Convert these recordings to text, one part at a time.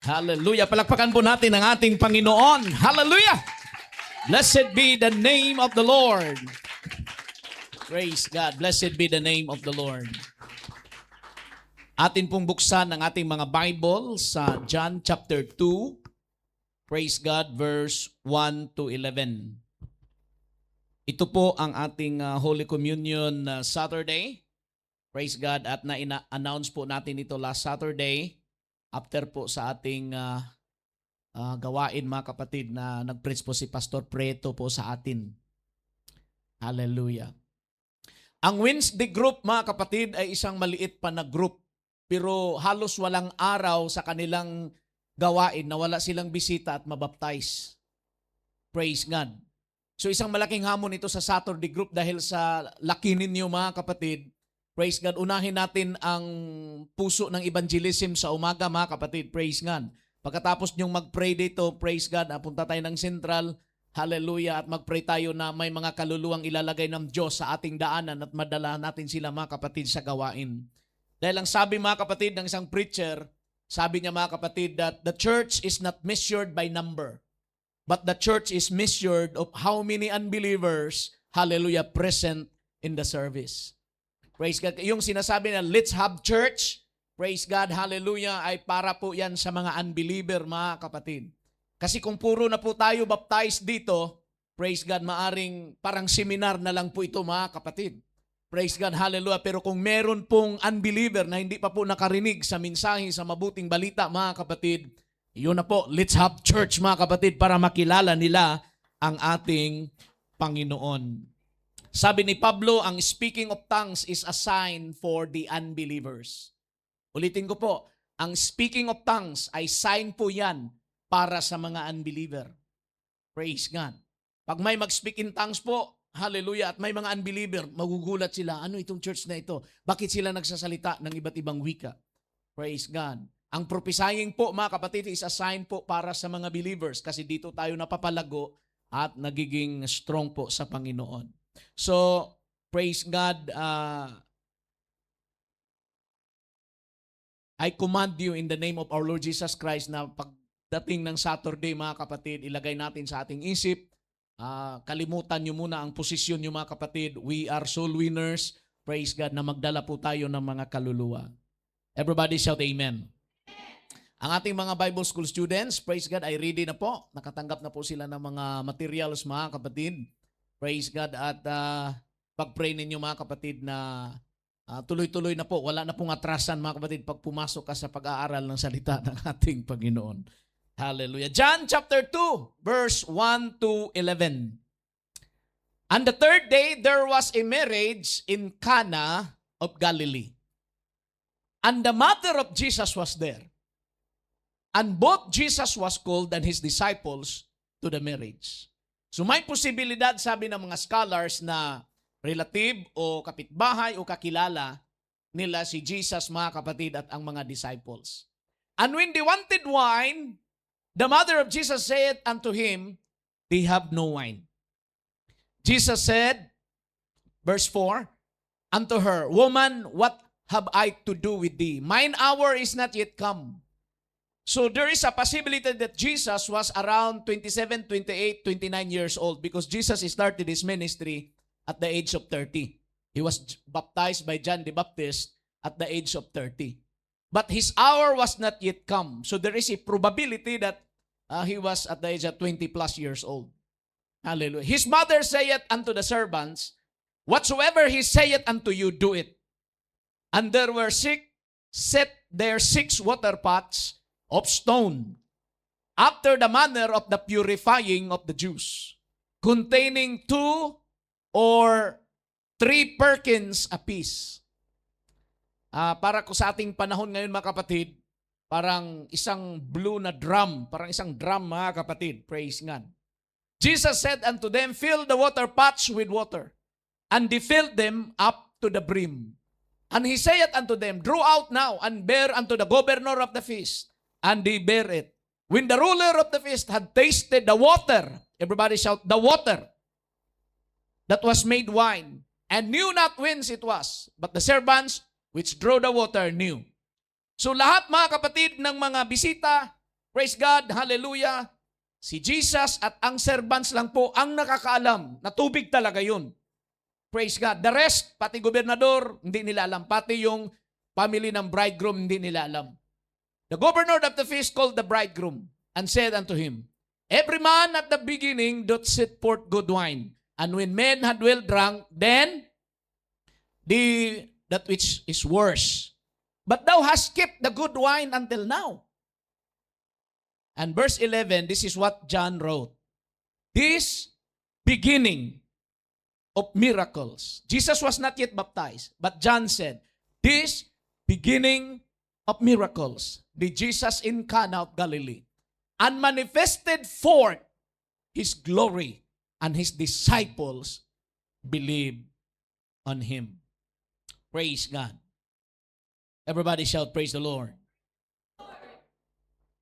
Hallelujah. Palakpakan po natin ang ating Panginoon. Hallelujah. Blessed be the name of the Lord. Praise God. Blessed be the name of the Lord. Atin pong buksan ang ating mga Bible sa John chapter 2. Praise God, verse 1 to 11. Ito po ang ating Holy Communion Saturday. Praise God. At na-announce po natin ito last Saturday. After po sa ating gawain mga kapatid na nag-preach po si Pastor Preto po sa atin. Hallelujah. Ang Wednesday group mga kapatid ay isang maliit pa na group. Pero halos walang araw sa kanilang gawain na wala silang bisita at mabaptize. Praise God. So isang malaking hamon ito sa Saturday group dahil sa laki ninyo mga kapatid. Praise God. Unahin natin ang puso ng evangelism sa umaga mga kapatid. Praise God. Pagkatapos nyong mag-pray dito, praise God, punta tayo ng Central. Hallelujah. At mag-pray tayo na may mga kaluluwang ilalagay ng Diyos sa ating daanan at madala natin sila mga kapatid sa gawain. Dahil ang sabi mga kapatid ng isang preacher, sabi niya mga kapatid that the church is not measured by number, but the church is measured of how many unbelievers, hallelujah, present in the service. Praise God. Yung sinasabi na let's have church, praise God, hallelujah, ay para po yan sa mga unbeliever mga kapatid. Kasi kung puro na po tayo baptized dito, praise God, maaring parang seminar na lang po ito mga kapatid. Praise God, hallelujah. Pero kung meron pong unbeliever na hindi pa po nakarinig sa mensahe, sa mabuting balita mga kapatid, yun na po, let's have church mga kapatid para makilala nila ang ating Panginoon. Sabi ni Pablo, ang speaking of tongues is a sign for the unbelievers. Ulitin ko po, ang speaking of tongues ay sign po yan para sa mga unbeliever. Praise God. Pag may mag-speak in tongues po, hallelujah, at may mga unbeliever, magugulat sila, ano itong church na ito? Bakit sila nagsasalita ng iba't ibang wika? Praise God. Ang prophesying po mga kapatid is a sign po para sa mga believers kasi dito tayo napapalago at nagiging strong po sa Panginoon. So, praise God, I command you in the name of our Lord Jesus Christ na pagdating ng Saturday mga kapatid, ilagay natin sa ating isip, kalimutan nyo muna ang posisyon nyo mga kapatid. We are soul winners, praise God, na magdala po tayo ng mga kaluluwa. Everybody shout amen. Ang ating mga Bible School students, praise God, ay ready na po. Nakatanggap na po sila ng mga materials mga kapatid. Praise God at pag-pray ninyo mga kapatid na tuloy-tuloy na po. Wala na pong atrasan mga kapatid pag pumasok ka sa pag-aaral ng salita ng ating Panginoon. Hallelujah. John chapter 2 verse 1 to 11. On the third day there was a marriage in Cana of Galilee. And the mother of Jesus was there. And both Jesus was called and his disciples to the marriage. So may posibilidad, sabi ng mga scholars, na relative o kapitbahay o kakilala nila si Jesus mga kapatid at ang mga disciples. And when they wanted wine, the mother of Jesus said unto him, they have no wine. Jesus said, verse 4, unto her, woman, what have I to do with thee? Mine hour is not yet come. So there is a possibility that Jesus was around 27, 28, 29 years old because Jesus started his ministry at the age of 30. He was baptized by John the Baptist at the age of 30. But his hour was not yet come. So there is a probability that he was at the age of 20 plus years old. Hallelujah. His mother saith unto the servants, whatsoever he saith unto you, do it. And there were set there 6 water pots of stone, after the manner of the purifying of the Jews, containing 2 or 3 firkins apiece. Para ko sa ating panahon ngayon mga kapatid, parang isang blue na drum, parang isang drum mga kapatid, praise God. Jesus said unto them, fill the water pots with water, and they filled them up to the brim. And he saith unto them, draw out now, and bear unto the governor of the feast. And they bear it. When the ruler of the feast had tasted the water, everybody shout, the water that was made wine, and knew not whence it was, but the servants which drew the water knew. So lahat mga kapatid ng mga bisita Praise God, hallelujah. Si Jesus at ang servants lang po ang nakakaalam na tubig talaga yun. Praise God. The rest, pati gobernador, hindi nila alam. Pati yung family ng bridegroom, hindi nila alam. The governor of the feast called the bridegroom and said unto him, Every man at the beginning doth set forth good wine, and when men had well drunk, then that which is worse. But thou hast kept the good wine until now. And verse 11, this is what John wrote. This beginning of miracles. Jesus was not yet baptized, but John said, this beginning of miracles did Jesus in Cana of Galilee, and manifested forth his glory, and his disciples believed on him. Praise God. Everybody shout, praise the Lord.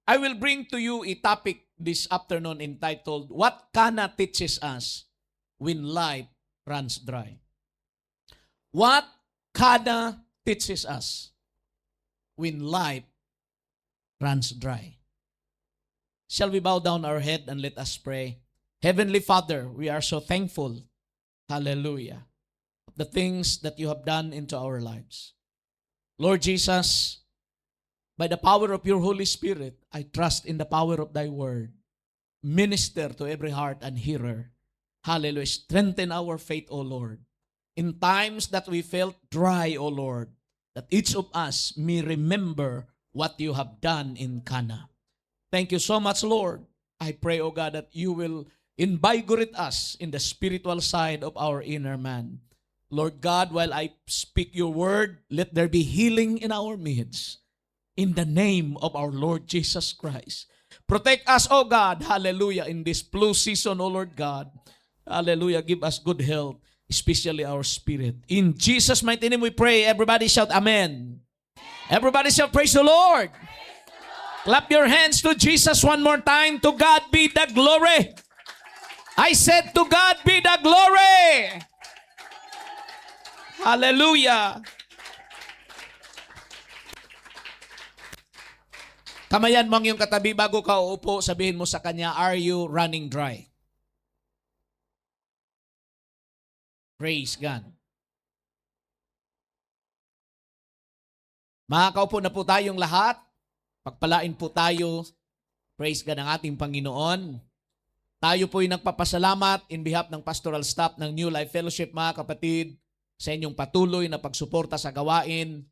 I will bring to you a topic this afternoon entitled, What Cana Teaches Us When Life Runs Dry. What Cana teaches us when life runs dry. Shall we bow down our head and let us pray? Heavenly Father, we are so thankful, hallelujah, of the things that you have done into our lives. Lord Jesus, by the power of your Holy Spirit, I trust in the power of thy word. Minister to every heart and hearer. Hallelujah. Strengthen our faith, O Lord. In times that we felt dry, O Lord, that each of us may remember what you have done in Cana. Thank you so much, Lord. I pray, O God, that you will invigorate us in the spiritual side of our inner man. Lord God, while I speak your word, let there be healing in our midst. In the name of our Lord Jesus Christ. Protect us, O God, hallelujah, in this flu season, O Lord God. Hallelujah, give us good health, especially our spirit. In Jesus' mighty name we pray. Everybody shout amen. Everybody shout praise the Lord. Clap your hands to Jesus one more time. To God be the glory. I said to God be the glory. Hallelujah. Kamayan mo ang iyong katabi bago ka uupo, sabihin mo sa kanya, are you running dry? Praise God. Makakaupo na po tayong lahat. Pagpalain po tayo, praise God, ng ating Panginoon. Tayo po'y nagpapasalamat in behalf ng pastoral staff ng New Life Fellowship, mga kapatid, sa inyong patuloy na pagsuporta sa gawain.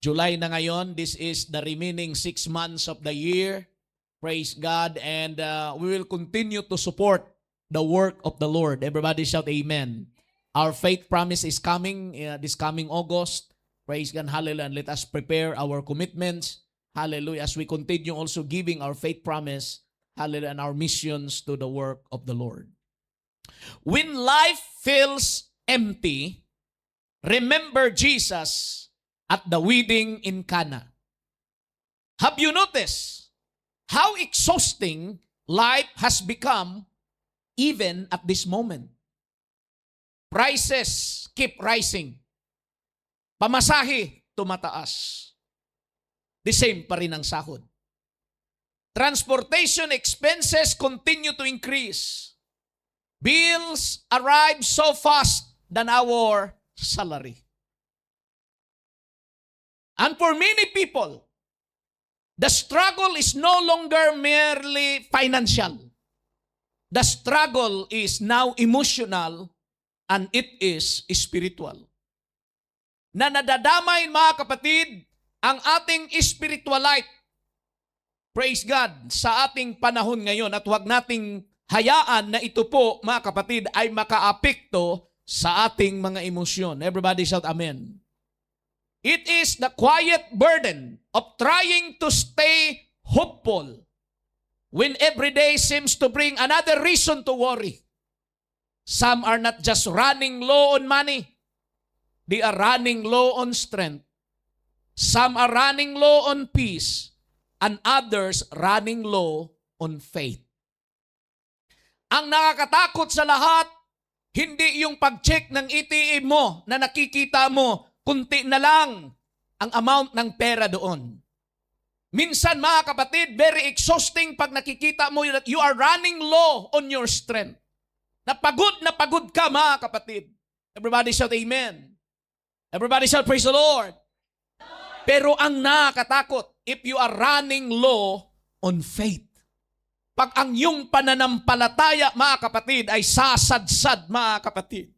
July na ngayon, this is the remaining 6 months of the year. Praise God, and we will continue to support the work of the Lord. Everybody shout amen. Our faith promise is coming this coming August. Praise God, hallelujah, and let us prepare our commitments. Hallelujah, as we continue also giving our faith promise, hallelujah, and our missions to the work of the Lord. When life feels empty, remember Jesus at the wedding in Cana. Have you noticed how exhausting life has become even at this moment? Prices keep rising. Pamasahe tumataas. The same pa rin ang sahod. Transportation expenses continue to increase. Bills arrive so fast than our salary. And for many people, the struggle is no longer merely financial. The struggle is now emotional and it is spiritual. Na nadadamay, mga kapatid, ang ating spiritual life. Praise God, sa ating panahon ngayon, at huwag nating hayaan na ito po, mga kapatid, ay makaapekto sa ating mga emosyon. Everybody shout amen. It is the quiet burden of trying to stay hopeful when every day seems to bring another reason to worry. Some are not just running low on money. They are running low on strength. Some are running low on peace. And others running low on faith. Ang nakakatakot sa lahat, hindi yung pag-check ng ATM mo na nakikita mo, kunti na lang ang amount ng pera doon. Minsan mga kapatid, very exhausting pag nakikita mo that you are running low on your strength. Na pagod ka mga kapatid. Everybody shout amen. Everybody shout praise the Lord. Pero ang nakakatakot, if you are running low on faith. Pag ang iyong pananampalataya mga kapatid ay sasadsad mga kapatid.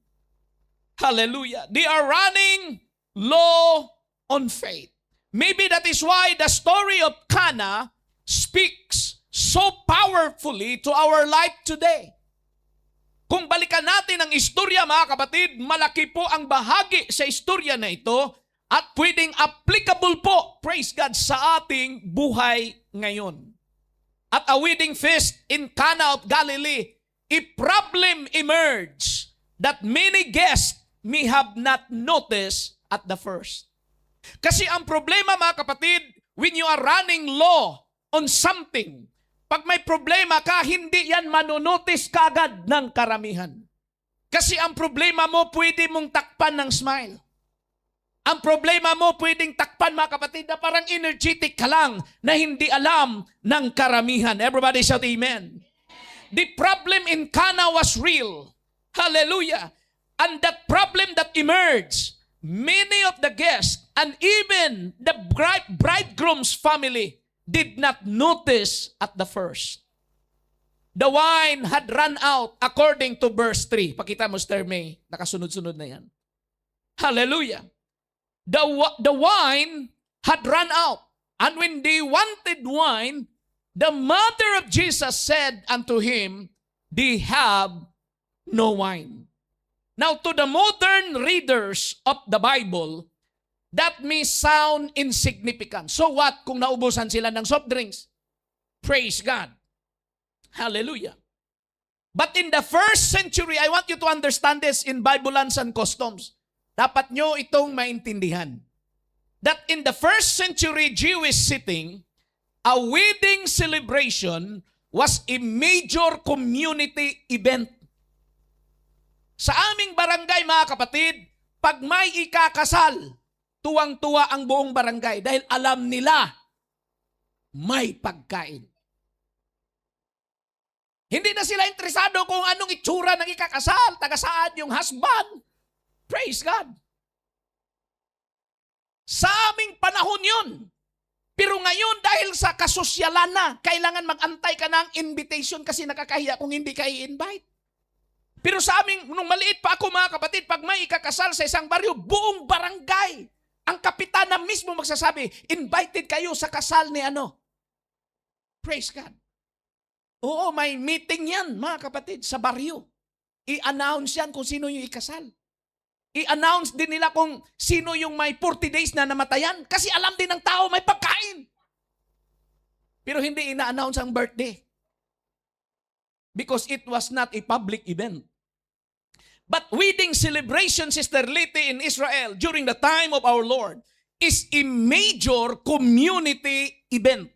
Hallelujah. They are running low on faith. Maybe that is why the story of Cana speaks so powerfully to our life today. Kung balikan natin ang istorya mga kapatid, malaki po ang bahagi sa istorya na ito at pwedeng applicable po, praise God, sa ating buhay ngayon. At a wedding feast in Cana of Galilee, a problem emerged that many guests may have not noticed at the first. Kasi ang problema mga kapatid, when you are running low on something, pag may problema ka, hindi yan manonotice kagad ng karamihan. Kasi ang problema mo, pwede mong takpan ng smile. Ang problema mo, pwedeng takpan mga kapatid, na parang energetic ka lang na hindi alam ng karamihan. Everybody shout amen. The problem in Cana was real. Hallelujah. And that problem that emerged, many of the guests and even the bridegroom's family did not notice at the first. The wine had run out according to verse 3. Pakita mo, Sister May. Nakasunod-sunod na yan. Hallelujah. The wine had run out. And when they wanted wine, the mother of Jesus said unto him, they have no wine. Now, to the modern readers of the Bible, that may sound insignificant. So what kung naubusan sila ng soft drinks? Praise God. Hallelujah. But in the first century, I want you to understand this in Bible lands and customs. Dapat nyo itong maintindihan. That in the first century Jewish setting, a wedding celebration was a major community event. Sa aming barangay, mga kapatid, pag may ikakasal, tuwang-tuwa ang buong barangay dahil alam nila may pagkain. Hindi na sila interesado kung anong itsura ng ikakasal, taga saan yung husband. Praise God. Sa aming panahon yun. Pero ngayon, dahil sa kasosyalan na, kailangan mag-antay ka ng invitation kasi nakakahiya kung hindi ka i-invite. Pero sa aming, nung maliit pa ako mga kapatid, pag may ikakasal sa isang baryo, buong barangay, ang kapitan na mismo magsasabi, invited kayo sa kasal ni ano. Praise God. Oo, may meeting yan mga kapatid sa baryo. I-announce yan kung sino yung ikasal. I-announce din nila kung sino yung may 40 days na namatayan kasi alam din ng tao may pagkain. Pero hindi ina-announce ang birthday. Because it was not a public event. But wedding celebration, Sister Liti, in Israel during the time of our Lord is a major community event.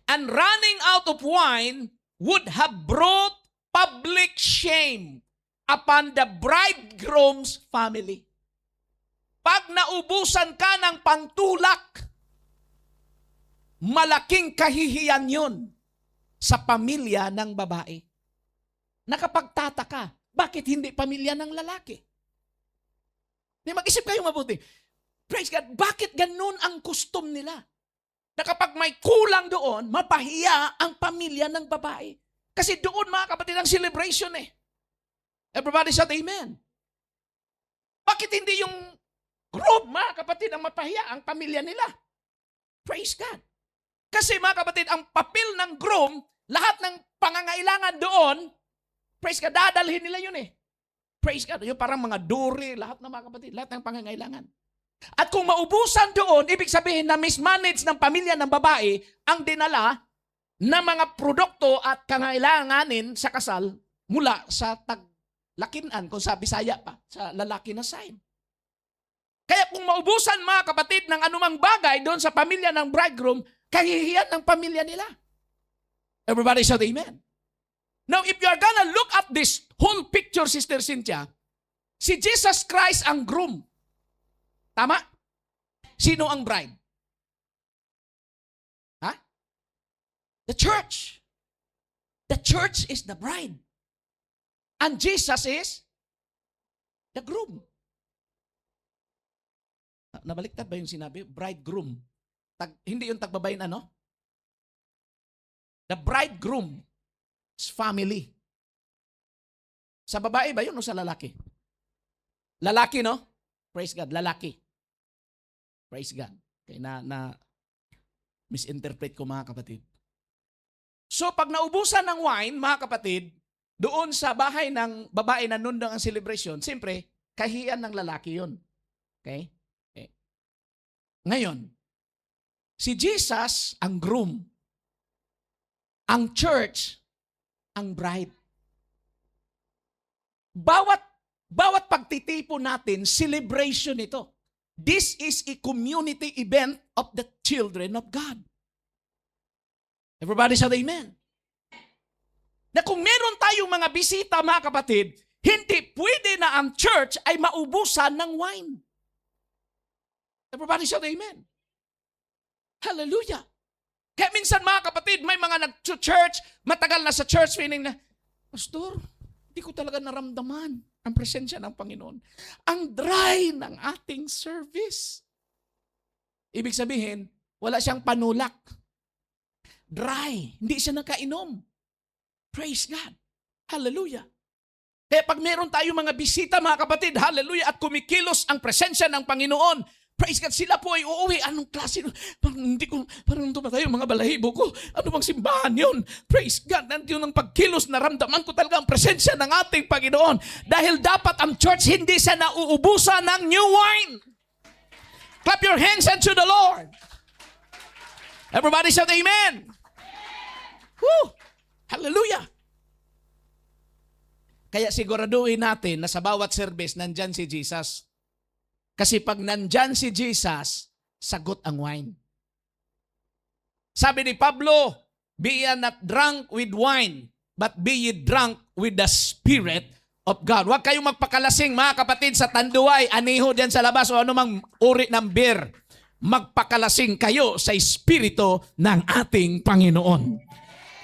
And running out of wine would have brought public shame upon the bridegroom's family. Pag naubusan ka ng pangtulak, malaking kahihiyan yun sa pamilya ng babae. Nakapagtataka, bakit hindi pamilya ng lalaki? Mag-isip kayo mabuti. Praise God, bakit ganun ang custom nila? Na kapag may kulang doon, mapahiya ang pamilya ng babae. Kasi doon mga kapatid ang celebration eh. Everybody shout amen. Bakit hindi yung group mga kapatid ang mapahiya ang pamilya nila? Praise God. Kasi mga kapatid, ang papel ng groom, lahat ng pangangailangan doon, praise God, dadalhin nila yun eh. Praise God. Yung parang mga duri, lahat ng mga kapatid, lahat ng pangangailangan. At kung maubusan doon, ibig sabihin na mismanage ng pamilya ng babae ang dinala na mga produkto at kangailanganin sa kasal mula sa taglakinan, kung sa Bisaya pa, sa lalaki na side. Kaya kung maubusan mga kapatid ng anumang bagay doon sa pamilya ng bridegroom, kahihiyan ng pamilya nila. Everybody shout amen. Now, if you are gonna look at this whole picture, Sister Cynthia, si Jesus Christ ang groom. Tama? Sino ang bride? The church. The church is the bride. And Jesus is the groom. Nabaliktad ba yung sinabi? Bridegroom. Hindi yung tagbabayin ano? The bridegroom's family. Sa babae ba yun o sa lalaki? Lalaki, no? Praise God, lalaki. Praise God. Kaya na misinterpret ko mga kapatid. So pag naubusan ng wine, mga kapatid, doon sa bahay ng babae na nundang ang celebration, siyempre, kahiyan ng lalaki yun. Okay? Ngayon, si Jesus ang groom. Ang church, ang bride. Bawat pagtitipon natin, celebration ito. This is a community event of the children of God. Everybody shout amen. Na kung meron tayong mga bisita, mga kapatid, hindi pwede na ang church ay maubusan ng wine. Everybody shout amen. Hallelujah. Kaya minsan mga kapatid, may mga nag-church, matagal na sa church, feeling na, Pastor, hindi ko talaga naramdaman ang presensya ng Panginoon. Ang dry ng ating service. Ibig sabihin, wala siyang panulak. Dry. Hindi siya nakainom. Praise God. Hallelujah. Kaya pag meron tayong mga bisita, mga kapatid, hallelujah, at kumikilos ang presensya ng Panginoon, praise God, sila po ay uuwi. Anong klase? Parang tayo mga balahibo ko. Ano bang simbahan yun? Praise God. Nandiyo ng pagkilos, naramdaman ko talaga ang presensya ng ating Panginoon. Dahil dapat ang church hindi siya nauubusan ng new wine. Clap your hands unto the Lord. Everybody shout amen. Woo! Hallelujah. Kaya siguraduhin natin na sa bawat service, nandyan si Jesus. Kasi pag nandyan si Jesus, sagot ang wine. Sabi ni Pablo, be ye not drunk with wine, but be ye drunk with the Spirit of God. Huwag kayong magpakalasing, mga kapatid, sa tanduay, aniho dyan sa labas o anumang uri ng beer. Magpakalasing kayo sa Espiritu ng ating Panginoon.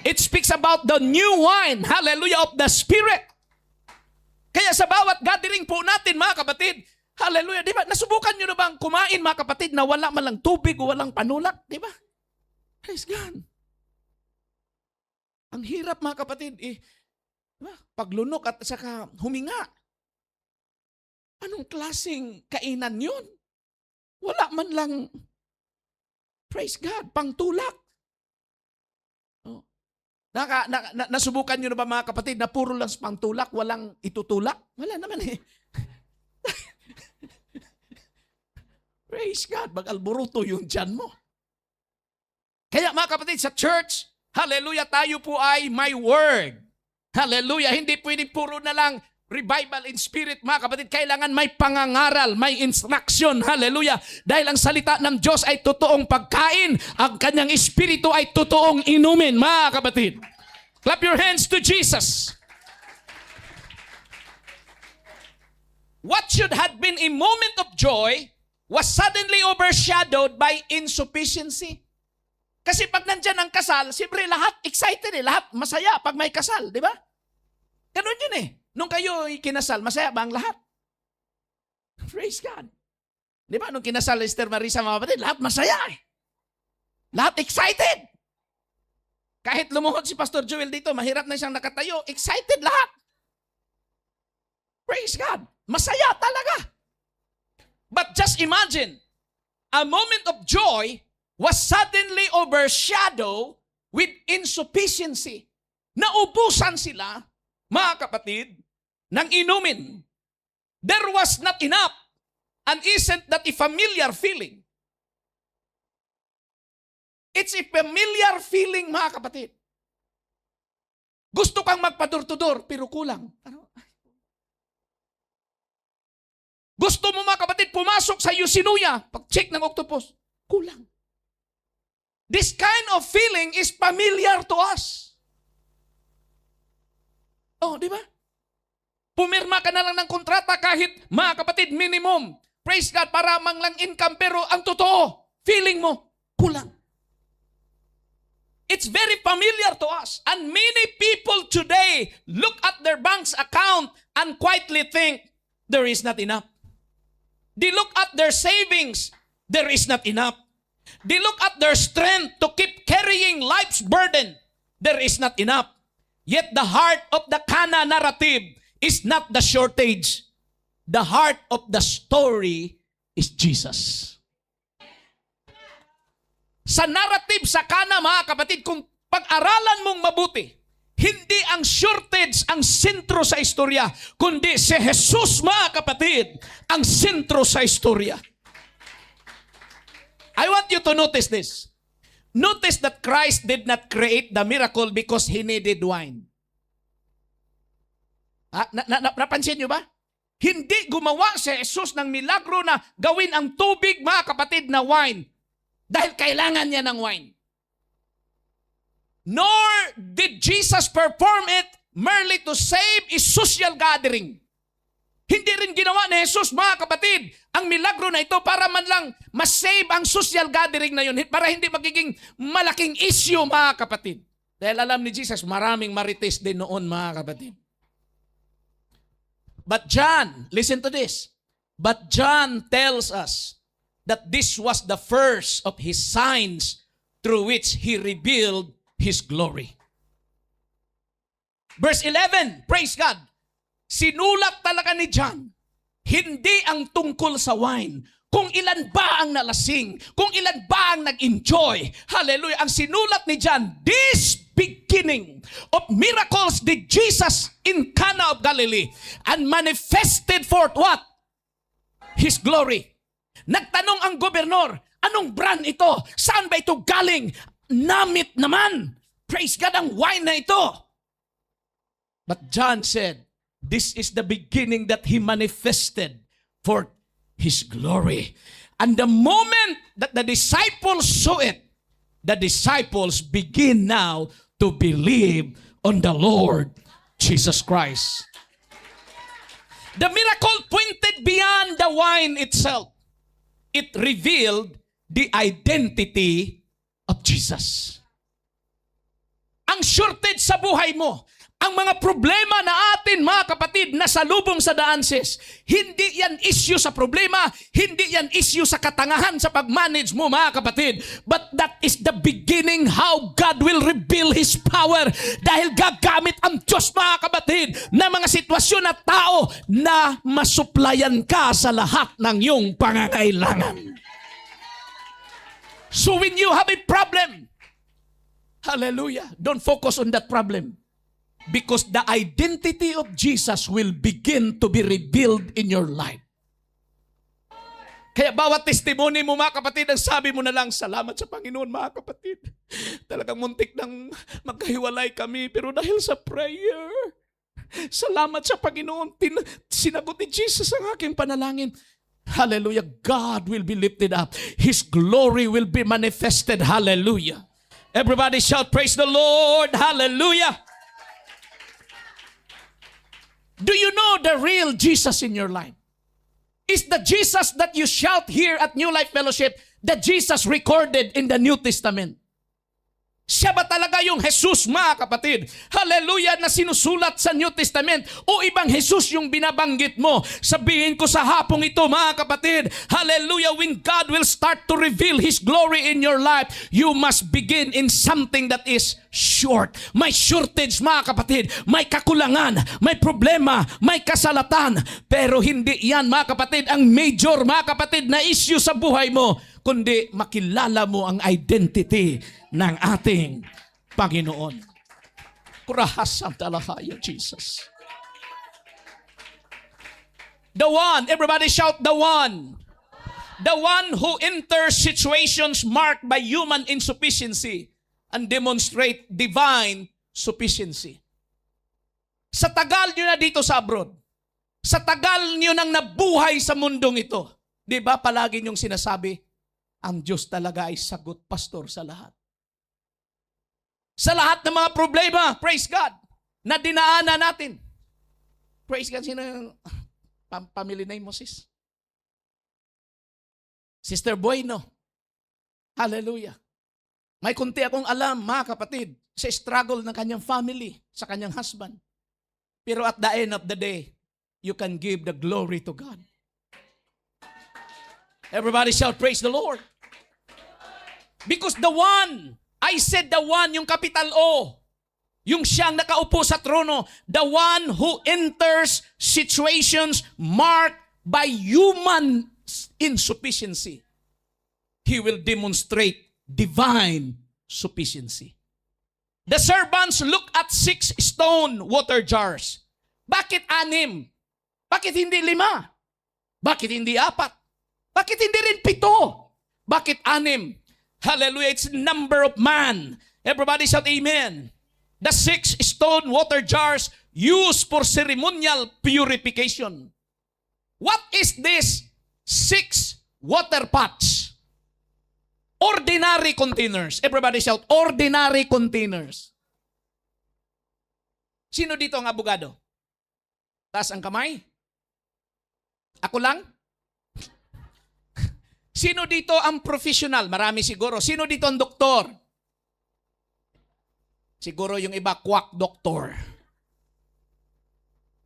It speaks about the new wine, hallelujah, of the Spirit. Kaya sa bawat gathering po natin, mga kapatid, hallelujah, di ba? Nasubukan nyo na bang kumain, mga kapatid, na wala man lang tubig o walang panulak? Di ba? Praise God. Ang hirap, mga kapatid, diba? Paglunok at saka huminga. Anong klaseng kainan yun? Wala man lang, praise God, pangtulak. Oh. Nasubukan nyo na ba, mga kapatid, na puro lang pangtulak, walang itutulak? Wala naman eh. Praise God, mag-alburuto yung tiyan mo. Kaya mga kapatid, sa church, hallelujah, tayo po ay may word. Hallelujah, hindi pwede puro na lang revival in spirit, mga kapatid. Kailangan may pangangaral, may instruction. Hallelujah. Dahil ang salita ng Diyos ay totoong pagkain. Ang kanyang espiritu ay totoong inumin, mga kapatid. Clap your hands to Jesus. What should have been a moment of joy was suddenly overshadowed by insufficiency. Kasi pag nandyan ang kasal, siyempre lahat excited eh. Lahat masaya pag may kasal, di ba? Ganun yun eh. Nung kayo kinasal, masaya ba ang lahat? Praise God. Di ba? Nung kinasal Esther Marisa, mga kapatid, lahat masaya eh. Lahat excited. Kahit lumuhod si Pastor Joel dito, mahirap na siyang nakatayo, excited lahat. Praise God. Masaya talaga. But just imagine, a moment of joy was suddenly overshadowed with insufficiency. Naubusan sila, mga kapatid, ng inumin. There was not enough. And isn't that a familiar feeling? It's a familiar feeling, mga kapatid. Gusto kang magpadur-tudur, pero kulang. Gusto mo, mga kapatid, pumasok sa Yoshinoya, pag-check ng octopus, kulang. This kind of feeling is familiar to us. Oh, di ba? Pumirma ka na lang ng kontrata kahit, mga kapatid, minimum. Praise God, para mang lang income, pero ang totoo, feeling mo, kulang. It's very familiar to us. And many people today look at their bank's account and quietly think, there is not enough. They look at their savings, there is not enough. They look at their strength to keep carrying life's burden, there is not enough. Yet the heart of the Cana narrative is not the shortage. The heart of the story is Jesus. Sa narrative sa Cana, mga kapatid, kung pag-aralan mong mabuti, hindi ang shortage ang sentro sa istorya, kundi si Jesus, mga kapatid, ang sentro sa istorya. I want you to notice this. Notice that Christ did not create the miracle because He needed wine. Napansin nyo ba? Hindi gumawa si Jesus ng milagro na gawin ang tubig, mga kapatid, na wine. Dahil kailangan niya ng wine. Nor did Jesus perform it merely to save a social gathering. Hindi rin ginawa ni Jesus, mga kapatid, ang milagro na ito para man lang masave ang social gathering na yun, para hindi magiging malaking issue, mga kapatid. Dahil alam ni Jesus, maraming marites din noon, mga kapatid. But John, listen to this. But John tells us that this was the first of His signs through which He revealed His glory. Verse 11, praise God. Sinulat talaga ni John, hindi ang tungkol sa wine, kung ilan ba ang nalasing, kung ilan ba ang nag-enjoy. Hallelujah. Ang sinulat ni John, this beginning of miracles did Jesus in Cana of Galilee and manifested forth what? His glory. Nagtanong ang gobernador, anong brand ito? Saan ba ito galing? Namit naman. Praise God, ang wine na ito. But John said, this is the beginning that He manifested for His glory. And the moment that the disciples saw it, the disciples begin now to believe on the Lord Jesus Christ. The miracle pointed beyond the wine itself. It revealed the identity of Jesus. Ang shortage sa buhay mo, ang mga problema na atin, mga kapatid, na salubong sa daanses, hindi yan issue sa problema, hindi yan issue sa katangahan sa pag-manage mo, mga kapatid. But that is the beginning how God will reveal His power dahil gagamit ang Diyos, mga kapatid, na mga sitwasyon at tao na masuplayan ka sa lahat ng iyong pangangailangan. So when you have a problem, hallelujah, don't focus on that problem. Because the identity of Jesus will begin to be revealed in your life. Kaya bawat testimony mo, mga kapatid, ang sabi mo na lang, salamat sa Panginoon, mga kapatid. Talagang muntik nang magkahiwalay kami, pero dahil sa prayer, salamat sa Panginoon, sinagot ni Jesus ang aking panalangin. Hallelujah. God will be lifted up. His glory will be manifested. Hallelujah. Everybody shout, praise the Lord. Hallelujah. Do you know the real Jesus in your life? Is the Jesus that you shout here at New Life Fellowship, the Jesus recorded in the New Testament? Siya ba talaga yung Jesus, mga kapatid? Hallelujah, na sinusulat sa New Testament? O ibang Jesus yung binabanggit mo? Sabihin ko sa hapong ito, mga kapatid, hallelujah, when God will start to reveal His glory in your life, you must begin in something that is short. May shortage, mga kapatid. May kakulangan, may problema, may kasalatan. Pero hindi yan, mga kapatid, ang major, mga kapatid, na issue sa buhay mo, kundi makilala mo ang identity ng ating Panginoon. Kurahasang talahaya, Jesus. The one, everybody shout, the one. The one who enters situations marked by human insufficiency and demonstrate divine sufficiency. Sa tagal nyo na dito sa abroad, sa tagal nyo nang nabuhay sa mundong ito, di ba palagi nyong sinasabi, ang Diyos talaga ay sagot, pastor, sa lahat. Sa lahat ng mga problema, praise God, na dinaanan natin. Praise God, sino yung family name mo, sis? Sister Bueno. Hallelujah. May kunti akong alam, mga kapatid, sa struggle ng kanyang family, sa kanyang husband. Pero at the end of the day, you can give the glory to God. Everybody shout, praise the Lord. Because the one, I said the one, yung capital O, yung siyang nakaupo sa trono, the one who enters situations marked by human insufficiency, he will demonstrate divine sufficiency. The servants look at 6 stone water jars. Bakit 6? Bakit hindi 5? Bakit hindi 4? Bakit hindi rin 7? Bakit 6? Hallelujah, it's number of man. Everybody shout amen. The 6 stone water jars used for ceremonial purification. What is this 6 water pots? Ordinary containers. Everybody shout, ordinary containers. Sino dito ang abogado? Taas ang kamay? Ako lang? Sino dito ang professional? Marami siguro. Sino dito ang doktor? Siguro yung iba, quack doctor.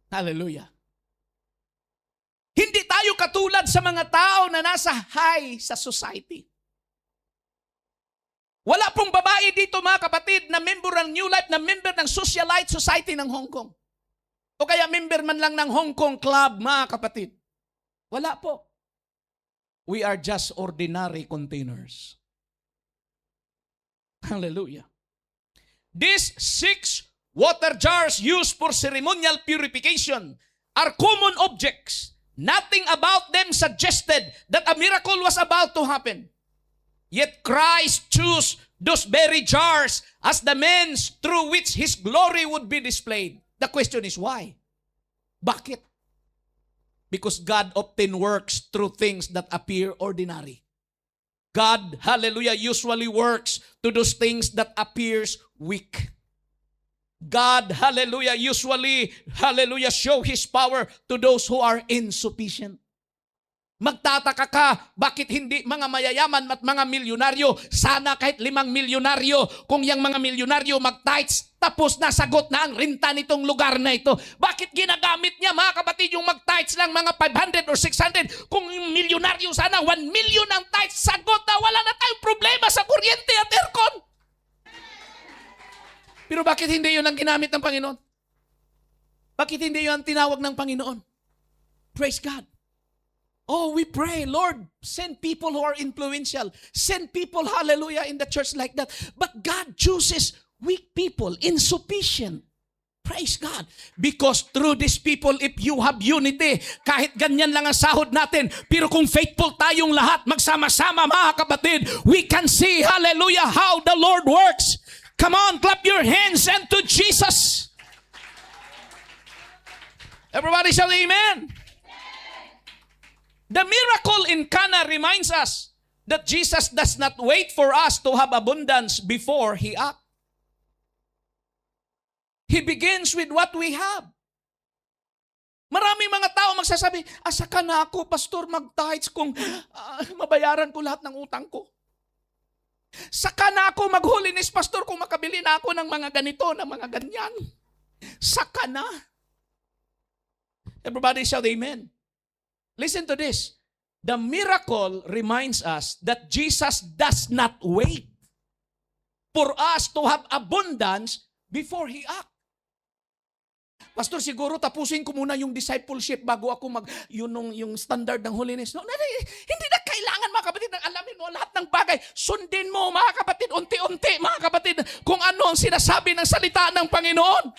Hallelujah. Hindi tayo katulad sa mga tao na nasa high sa society. Wala pong babae dito, mga kapatid, na member ng New Life, na member ng Socialite Society ng Hong Kong. O kaya member man lang ng Hong Kong Club, mga kapatid. Wala po. We are just ordinary containers. Hallelujah. These 6 water jars used for ceremonial purification are common objects. Nothing about them suggested that a miracle was about to happen. Yet Christ chose those very jars as the means through which His glory would be displayed. The question is why? Bakit? Because God often works through things that appear ordinary. God, hallelujah, usually works to those things that appears weak. God, hallelujah, usually, hallelujah, show His power to those who are insufficient. Magtataka ka, bakit hindi mga mayayaman at mga milyonaryo, sana kahit 5 milyonaryo, kung yung mga milyonaryo mag-tithes, tapos nasagot na ang renta nitong lugar na ito. Bakit ginagamit niya, mga kapatid, yung mag-tithes lang mga 500 or 600, kung yung milyonaryo sana 1 million ang tithes, sagot na wala na tayong problema sa kuryente at aircon. Pero bakit hindi yun ang ginamit ng Panginoon? Bakit hindi yun ang tinawag ng Panginoon? Praise God. Oh, we pray, Lord, send people who are influential. Send people, hallelujah, in the church like that. But God chooses weak people, insufficient. Praise God. Because through these people, if you have unity, kahit ganyan lang ang sahod natin, pero kung faithful tayong lahat, magsama-sama, mga kapatid, we can see, hallelujah, how the Lord works. Come on, clap your hands and to Jesus. Everybody shout amen. The miracle in Cana reminds us that Jesus does not wait for us to have abundance before He acts. He begins with what we have. Maraming mga tao magsasabi, saka na ako, pastor, mag-tithes kung mabayaran ko lahat ng utang ko. Saka na ako mag-holiness, pastor, kung makabili na ako ng mga ganito, ng mga ganyan. Saka na. Everybody shout amen. Listen to this. The miracle reminds us that Jesus does not wait for us to have abundance before He acts. Pastor, siguro tapusin ko muna yung discipleship bago ako yung standard ng holiness. No, hindi na kailangan, mga kapatid, na alamin mo lahat ng bagay. Sundin mo, mga kapatid, unti-unti, mga kapatid, kung ano ang sinasabi ng salita ng Panginoon.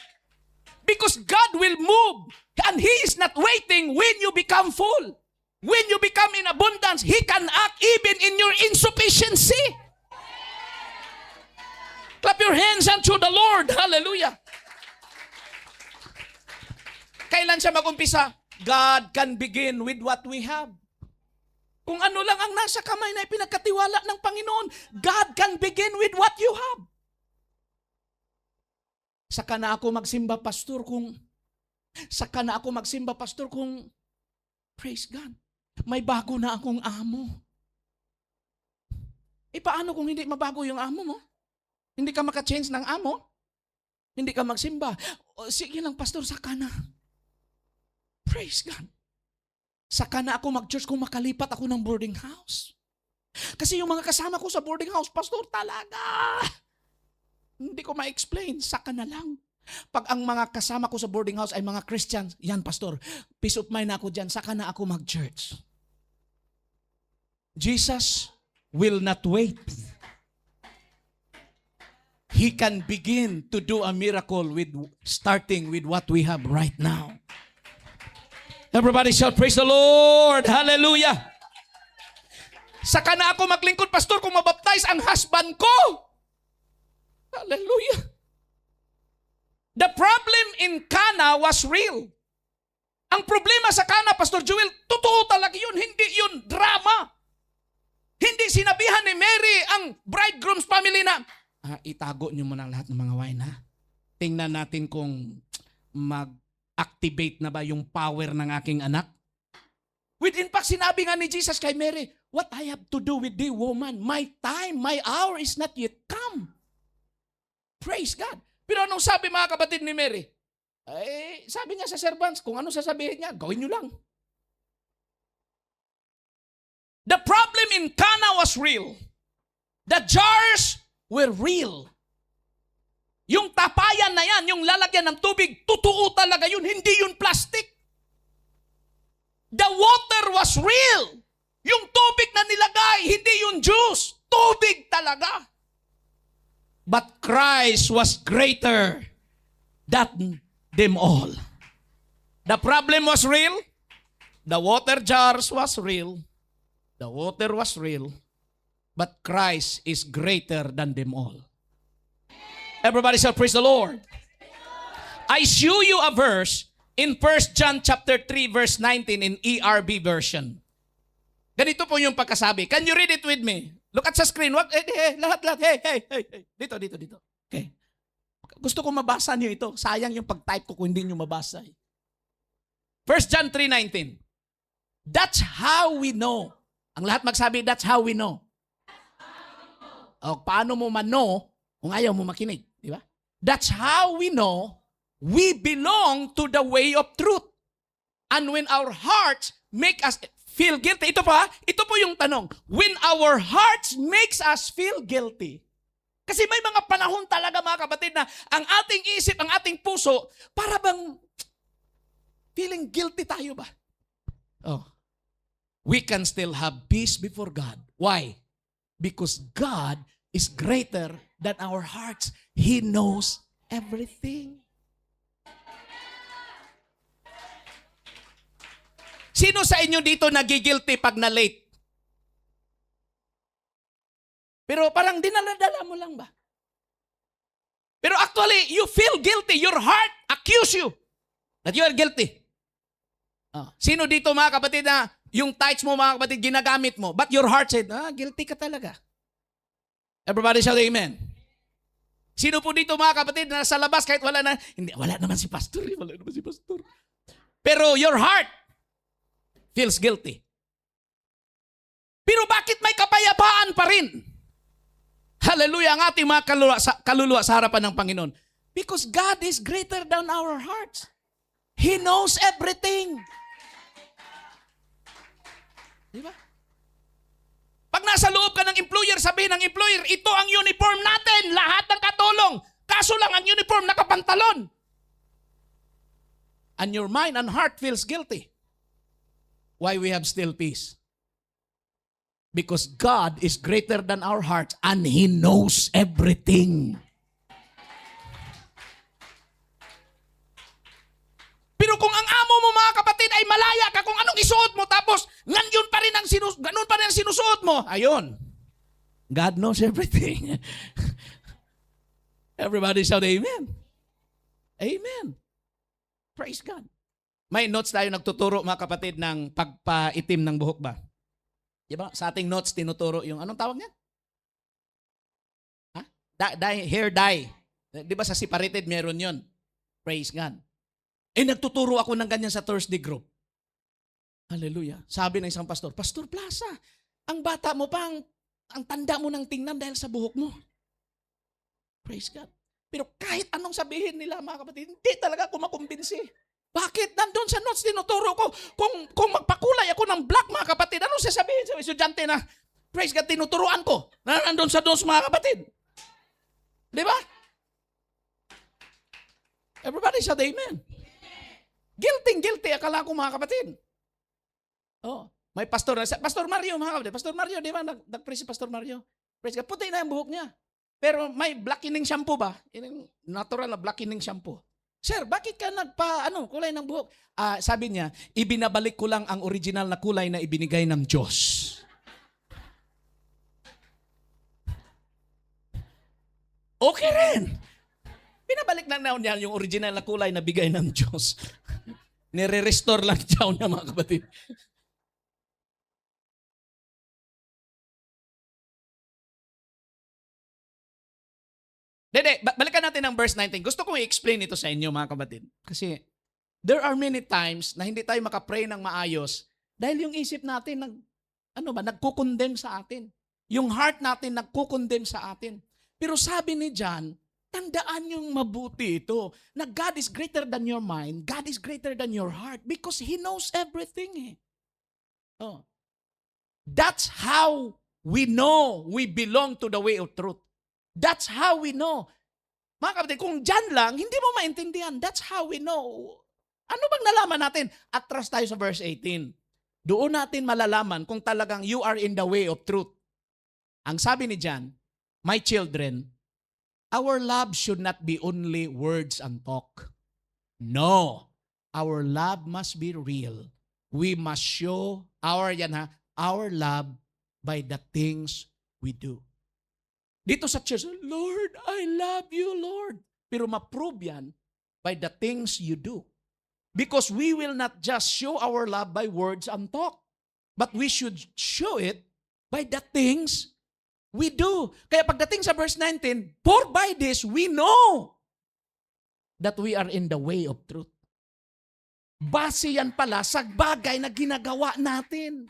Because God will move, and He is not waiting when you become full. When you become in abundance, He can act even in your insufficiency. Clap your hands unto the Lord. Hallelujah. Kailan siya mag-umpisa? God can begin with what we have. Kung ano lang ang nasa kamay na ipinagkatiwala ng Panginoon, God can begin with what you have. Saka na ako magsimba, pastor, kung praise God, may bago na akong amo. paano kung hindi mabago yung amo mo? Hindi ka maka-change ng amo? Hindi ka magsimba? O, sige lang, pastor, saka na. Praise God. Saka na ako mag-church kung makalipat ako ng boarding house. Kasi yung mga kasama ko sa boarding house, pastor, talaga. Hindi ko ma-explain. Saka na lang. Pag ang mga kasama ko sa boarding house ay mga Christians, yan, pastor, peace of mind ako dyan, saka na ako mag-church. Jesus will not wait. He can begin to do a miracle starting with what we have right now. Everybody shout, praise the Lord! Hallelujah! Saka na ako maglingkod, pastor, kung mabaptize ang husband ko. Hallelujah! The problem in Cana was real. Ang problema sa Cana, Pastor Joel, totoo talaga yun. Hindi yun drama. Hindi sinabihan ni Mary ang bridegroom's family na, itago nyo muna lahat ng mga wine, ha? Tingnan natin kung mag-activate na ba yung power ng aking anak. In fact, sinabi nga ni Jesus kay Mary, what I have to do with thee, woman? My time, my hour is not yet come. Praise God. Pero anong sabi mga kapatid ni Mary? Sabi niya sa servants, kung ano sasabihin niya, gawin niyo lang. The problem in Cana was real. The jars were real. Yung tapayan na yan, yung lalagyan ng tubig, totoo talaga yun, hindi yun plastic. The water was real. Yung tubig na nilagay, hindi yung juice. Tubig talaga. But Christ was greater than them all. The problem was real. The water jars was real. The water was real. But Christ is greater than them all. Everybody shall praise the Lord. I show you a verse in 1 John chapter 3 verse 19 in ERV version. Ganito po yung pagkasabi. Can you read it with me? Look at sa screen. Wag, lahat. Hey. Dito. Okay. Gusto ko mabasa niyo ito. Sayang yung pag-type ko kung hindi niyo mabasa. 1 John 3:19. That's how we know. Ang lahat magsabi, that's how we know. O, paano mo man-know kung ayaw mo makinig? Di ba? That's how we know we belong to the way of truth. And when our hearts make us feel guilty. Ito po yung tanong. When our hearts makes us feel guilty. Kasi may mga panahon talaga mga kapatid na ang ating isip, ang ating puso, para bang feeling guilty tayo ba? Oh. We can still have peace before God. Why? Because God is greater than our hearts. He knows everything. Sino sa inyo dito nagigilty pag na-late? Pero parang dinala-dala mo lang ba? Pero actually, you feel guilty. Your heart accuse you that you are guilty. Sino dito mga kapatid na yung tithes mo mga kapatid ginagamit mo, but your heart said, guilty ka talaga. Everybody shout amen. Sino po dito mga kapatid na nasa labas kahit wala naman si pastor. Pero your heart feels guilty. Pero bakit may kapayapaan pa rin? Hallelujah, ang ating mga kaluluwa sa harapan ng Panginoon. Because God is greater than our hearts. He knows everything. Diba? Pag nasa loob ka ng employer, sabihin ng employer, ito ang uniform natin, lahat ng katulong. Kaso lang ang uniform nakapantalon. And your mind and heart feels guilty. Why we have still peace? Because God is greater than our hearts and He knows everything. Pero kung ang amo mo mga kapatid ay malaya ka kung anong isuot mo tapos ganun pa rin ang sinusuot mo, ayun. God knows everything. Everybody shout amen. Amen. Praise God. May notes tayo nagtuturo mga kapatid ng pagpaitim ng buhok ba? Diba? Sa ating notes tinuturo yung anong tawag niyan? Hair dye. Diba sa separated meron yon? Praise God. Nagtuturo ako ng ganyan sa Thursday group. Hallelujah. Sabi ng isang pastor, Pastor Plaza, ang bata mo pang ang tanda mo ng tingnan dahil sa buhok mo. Praise God. Pero kahit anong sabihin nila, mga kapatid, hindi talaga ako makumbinsi. Bakit? Nandun sa notes, tinuturo ko, kung magpakulay ako ng black, mga kapatid, anong sasabihin sa estudyante na, praise God, tinuturuan ko, na nandun sa notes, mga kapatid. Di ba? Everybody said amen. Guilty, akala ko, mga kapatid. Oh, may pastor, Pastor Mario, mga kapatid. Pastor Mario, di ba? Nag-praise si Pastor Mario. Praise God, puti na yung buhok niya. Pero may blackening shampoo ba? Natural na blackening shampoo. Sir, bakit ka kulay ng buhok? Sabi niya, ibinabalik ko lang ang original na kulay na ibinigay ng Diyos. Okay rin. Binabalik lang niya yung original na kulay na bigay ng Diyos. Nire-restore lang niya, mga kapatid. Balikan natin ang verse 19. Gusto kong i-explain ito sa inyo, mga kapatid. Kasi there are many times na hindi tayo makapray ng maayos dahil yung isip natin nagkukondem sa atin. Yung heart natin nagkukondem sa atin. Pero sabi ni John, tandaan yung mabuti ito, na God is greater than your mind, God is greater than your heart because He knows everything. Oh. That's how we know we belong to the way of truth. That's how we know. Mga kapatid, kung dyan lang, hindi mo maintindihan. That's how we know. Ano bang nalaman natin? Atras tayo sa verse 18. Doon natin malalaman kung talagang you are in the way of truth. Ang sabi ni John, my children, our love should not be only words and talk. No. Our love must be real. We must show our love by the things we do. Dito sa church, Lord, I love you, Lord. Pero ma-prove yan by the things you do. Because we will not just show our love by words and talk, but we should show it by the things we do. Kaya pagdating sa verse 19, for by this we know that we are in the way of truth. Base yan pala sa bagay na ginagawa natin.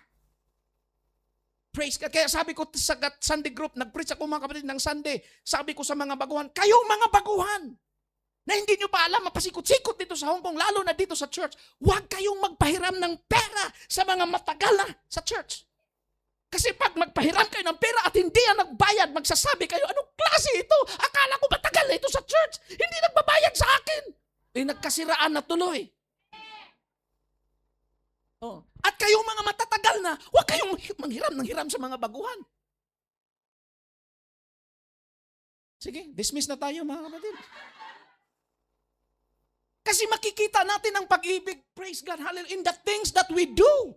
Praise God. Kaya sabi ko sa Sunday group, nag-preach ako, mga kapatid, ng Sunday. Sabi ko sa mga baguhan, kayong mga baguhan, na hindi nyo pa alam, mapasikot-sikot dito sa Hong Kong, lalo na dito sa church, huwag kayong magpahiram ng pera sa mga matagal na sa church. Kasi pag magpahiram kayo ng pera at hindi yan nagbayad, magsasabi kayo, anong klase ito? Akala ko matagal na ito sa church. Hindi nagbabayad sa akin. Nagkasiraan na tuloy. Oh. At kayong mga matatagal na, huwag kayong manghiram ng hiram sa mga baguhan. Sige, dismiss na tayo, mga kapatid. Kasi makikita natin ang pag-ibig, praise God, hallelujah, in the things that we do.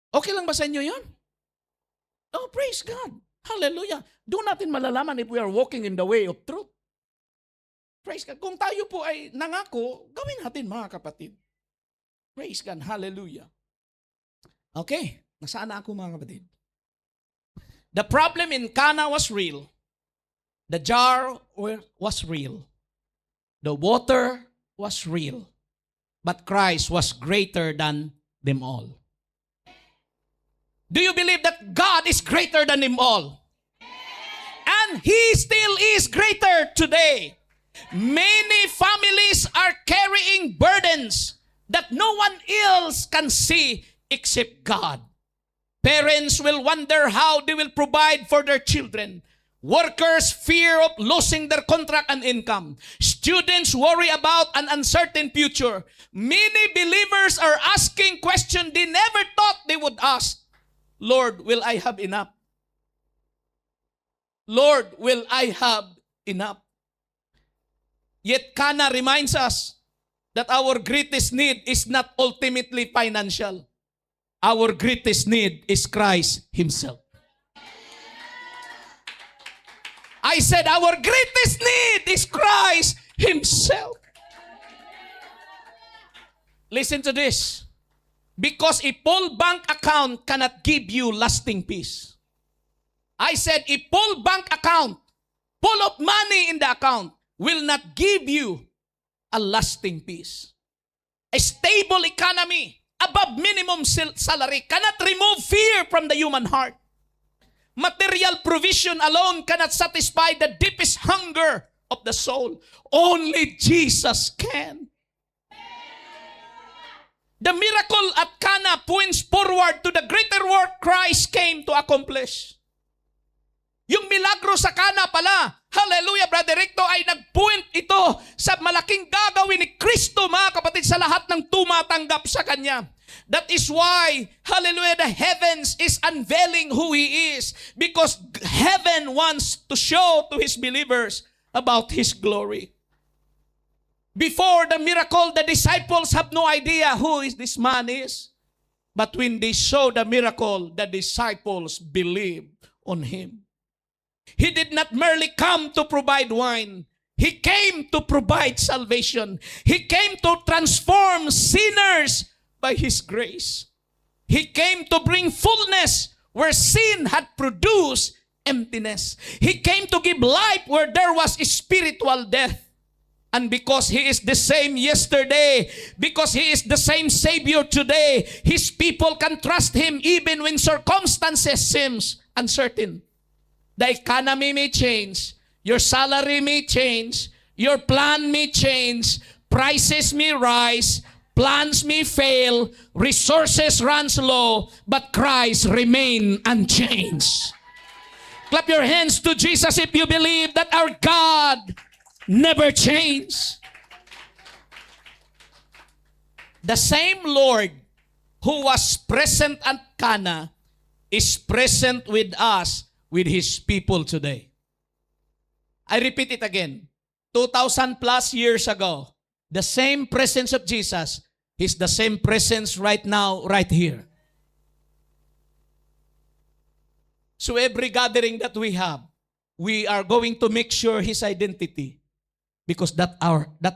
Okay lang ba sa inyo yun? Oh, praise God. Hallelujah. Doon natin malalaman if we are walking in the way of truth. Praise God. Kung tayo po ay nangako, gawin natin, mga kapatid. Praise God. Hallelujah. Okay. Nasaan na ako, mga kapatid? The problem in Cana was real. The jar was real. The water was real. But Christ was greater than them all. Do you believe that God is greater than them all? And He still is greater today. Many families are carrying burdens that no one else can see except God. Parents will wonder how they will provide for their children. Workers fear of losing their contract and income. Students worry about an uncertain future. Many believers are asking questions they never thought they would ask. Lord, will I have enough? Lord, will I have enough? Yet Cana reminds us that our greatest need is not ultimately financial. Our greatest need is Christ Himself. I said our greatest need is Christ Himself. Listen to this. Because a full bank account cannot give you lasting peace. I said a full bank account, full of money in the account, will not give you a lasting peace. A stable economy above minimum salary cannot remove fear from the human heart. Material provision alone cannot satisfy the deepest hunger of the soul. Only Jesus can. The miracle at Cana points forward to the greater work Christ came to accomplish. Yung milagro sa Cana pala, hallelujah, Brother Recto, ay nag-point ito sa malaking gagawin ni Kristo, mga kapatid, sa lahat ng tumatanggap sa Kanya. That is why, hallelujah, the heavens is unveiling who He is, because heaven wants to show to His believers about His glory. Before the miracle, the disciples have no idea who this man is. But when they saw the miracle, the disciples believed on Him. He did not merely come to provide wine. He came to provide salvation. He came to transform sinners by His grace. He came to bring fullness where sin had produced emptiness. He came to give life where there was spiritual death. And because He is the same yesterday, because He is the same Savior today, His people can trust Him even when circumstances seems uncertain. The economy may change, your salary may change, your plan may change, prices may rise, plans may fail, resources runs low, but Christ remain unchanged. Clap your hands to Jesus if you believe that our God never change. The same Lord who was present at Cana is present with us, with His people today. I repeat it again. 2,000 plus years ago, the same presence of Jesus is the same presence right now, right here. So every gathering that we have, we are going to make sure His identity. Because that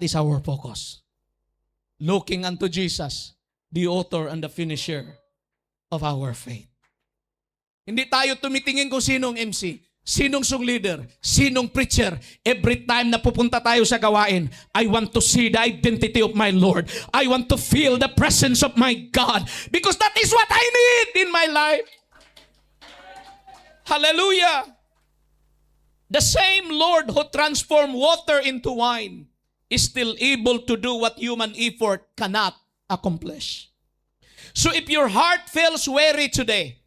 is our focus. Looking unto Jesus, the author and the finisher of our faith. Hindi tayo tumitingin kung sinong MC, sinong song leader, sinong preacher. Every time na pupunta tayo sa gawain, I want to see the identity of my Lord. I want to feel the presence of my God. Because that is what I need in my life. Hallelujah. The same Lord who transformed water into wine is still able to do what human effort cannot accomplish. So if your heart feels weary today,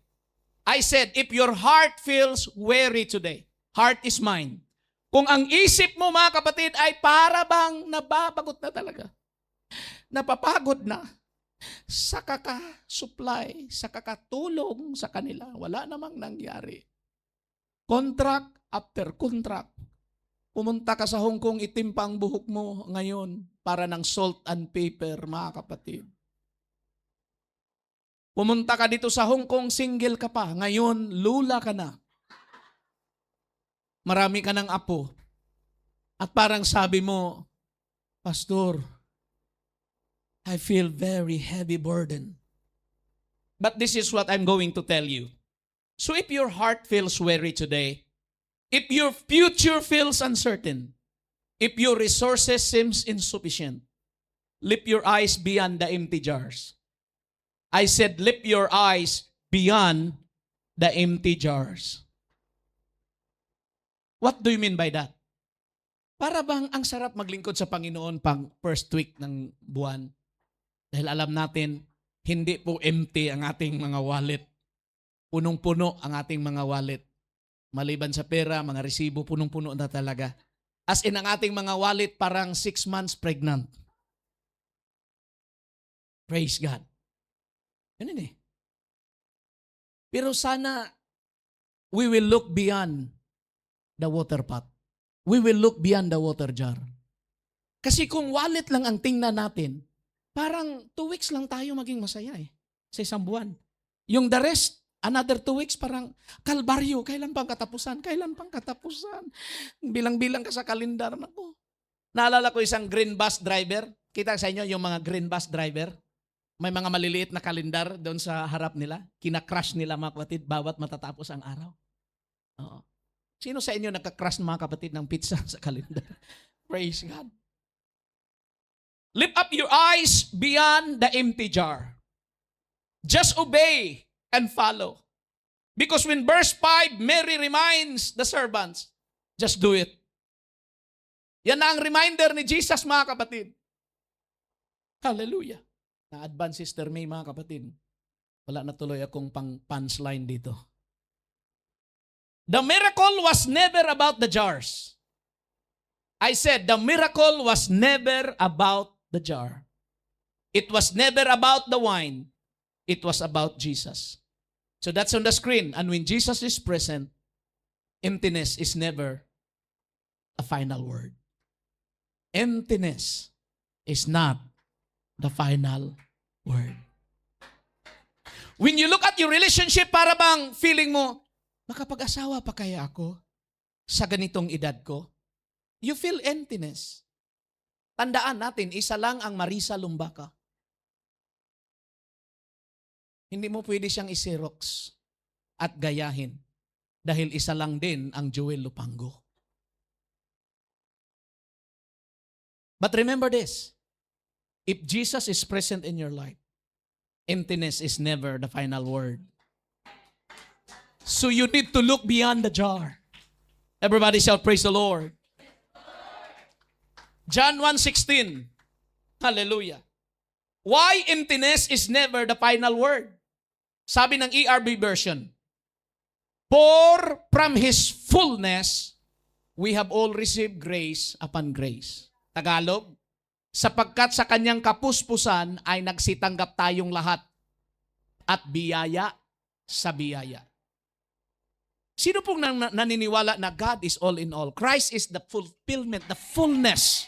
I said, if your heart feels weary today, heart is mind. Kung ang isip mo, mga kapatid, ay para bang nababagot na talaga, napapagod na sa kaka-supply, sa kakatulong sa kanila, wala namang nangyari. Contract after contract. Pumunta ka sa Hong Kong, itim pa ang buhok mo ngayon para ng salt and pepper, mga kapatid. Pumunta ka dito sa Hong Kong, single ka pa. Ngayon, lula ka na. Marami ka ng apo. At parang sabi mo, Pastor, I feel very heavy burden. But this is what I'm going to tell you. So if your heart feels weary today, if your future feels uncertain, if your resources seems insufficient, lift your eyes beyond the empty jars. I said, lift your eyes beyond the empty jars. What do you mean by that? Para bang ang sarap maglingkod sa Panginoon pang first week ng buwan? Dahil alam natin, hindi po empty ang ating mga wallet. Punong-puno ang ating mga wallet. Maliban sa pera, mga resibo, punong-puno na talaga. As in, ang ating mga wallet parang 6 months pregnant. Praise God. Ganun eh. Pero sana, we will look beyond the water pot. We will look beyond the water jar. Kasi kung wallet lang ang tingnan natin, parang 2 weeks lang tayo maging masaya eh. Sa isang buwan. Yung the rest, another 2 weeks, parang kalbaryo. Kailan pang katapusan? Kailan pang katapusan? Bilang-bilang ka sa kalendar. Naku. Naalala ko isang green bus driver. Kita sa inyo yung mga green bus driver. May mga maliliit na kalendar doon sa harap nila. Kina-crush nila mga kapatid bawat matatapos ang araw. Oo. Sino sa inyo nagka-crush mga kapatid ng pizza sa kalendar? Praise God. Lift up your eyes beyond the empty jar. Just obey and follow. Because when verse 5, Mary reminds the servants, just do it. Yan na ang reminder ni Jesus, mga kapatid. Hallelujah. Na-advance Sister May, mga kapatid. Wala na tuloy akong punchline dito. The miracle was never about the jars. I said, the miracle was never about the jar. It was never about the wine. It was about Jesus. So that's on the screen. And when Jesus is present, emptiness is never a final word. Emptiness is not the final word. When you look at your relationship, para bang feeling mo, makapag-asawa pa kaya ako sa ganitong edad ko? You feel emptiness. Tandaan natin, isa lang ang Marisa Lumbaca. Hindi mo pwede siyang i-xerox at gayahin dahil isa lang din ang Joel Lupango. But remember this, if Jesus is present in your life, emptiness is never the final word. So you need to look beyond the jar. Everybody shout, praise the Lord. John 1:16. Hallelujah. Why emptiness is never the final word? Sabi ng ERV version, for from His fullness, we have all received grace upon grace. Tagalog, sapagkat sa kanyang kapuspusan ay nagsitanggap tayong lahat at biyaya sa biyaya. Sino pong naniniwala na God is all in all? Christ is the fulfillment, the fullness.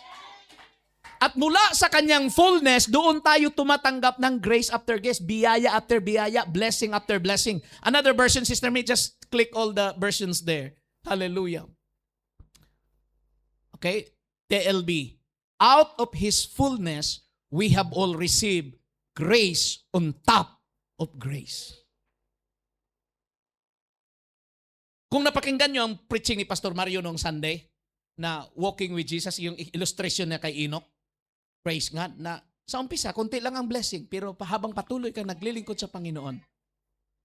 At mula sa kanyang fullness, doon tayo tumatanggap ng grace after grace, biyaya after biyaya, blessing after blessing. Another version, Sister May, just click all the versions there. Hallelujah. Okay, TLB. Out of His fullness, we have all received grace on top of grace. Kung napakinggan nyo ang preaching ni Pastor Mario noong Sunday, na walking with Jesus, yung illustration niya kay Enoch, praise God, na sa umpisa, konti lang ang blessing, pero habang patuloy kang naglilingkod sa Panginoon,